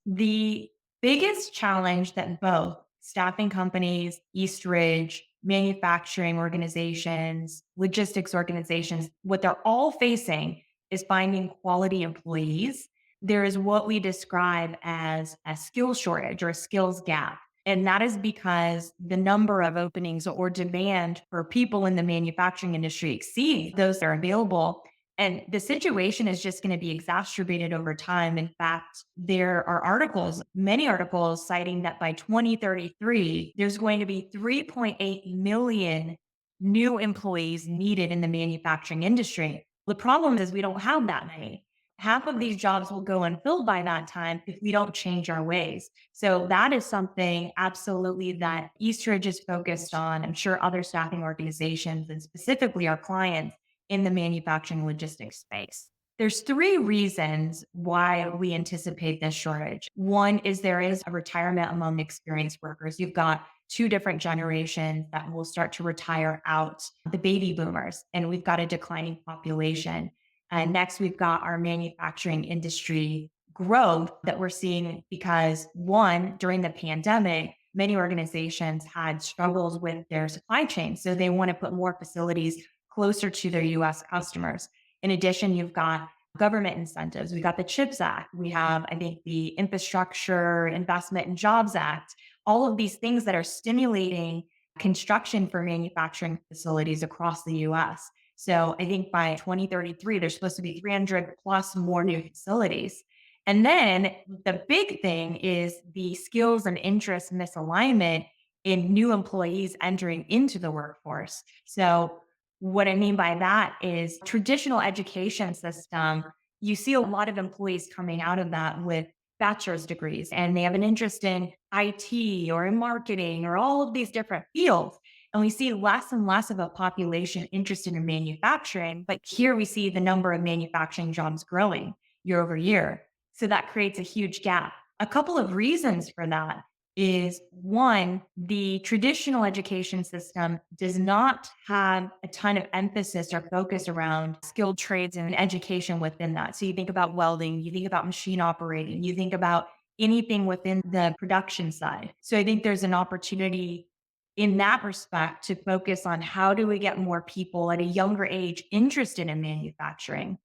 The biggest challenge that both staffing companies, Eastridge, manufacturing organizations, logistics organizations, what they're all facing is finding quality employees. There is what we describe as a skill shortage or a skills gap. And that is because the number of openings or demand for people in the manufacturing industry exceeds those that are available. And the situation is just going to be exacerbated over time. In fact, there are articles, many articles citing that by 2033, there's going to be 3.8 million new employees needed in the manufacturing industry. The problem is we don't have that many. Half of these jobs will go unfilled by that time if we don't change our ways. So that is something absolutely that Eastridge is focused on. I'm sure other staffing organizations and specifically our clients in the manufacturing logistics space. There's three reasons why we anticipate this shortage. One is there is a retirement among experienced workers. You've got two different generations that will start to retire out, the baby boomers, and we've got a declining population. And next, we've got our manufacturing industry growth that we're seeing because, one, during the pandemic, many organizations had struggles with their supply chain. So they want to put more facilities closer to their US customers. In addition, you've got government incentives. We got the CHIPS Act. We have, I think, the Infrastructure Investment and Jobs Act, all of these things that are stimulating construction for manufacturing facilities across the US. So I think by 2033, there's supposed to be 300 plus more new facilities. And then the big thing is the skills and interest misalignment in new employees entering into the workforce. So what I mean by that is traditional education system, you see a lot of employees coming out of that with bachelor's degrees and they have an interest in IT or in marketing or all of these different fields. And we see less and less of a population interested in manufacturing. But here we see the number of manufacturing jobs growing year over year. So that creates a huge gap. A couple of reasons for that is one, the traditional education system does not have a ton of emphasis or focus around skilled trades and education within that. So you think about welding, you think about machine operating, you think about anything within the production side. So I think there's an opportunity in that respect to focus on how do we get more people at a younger age interested in manufacturing.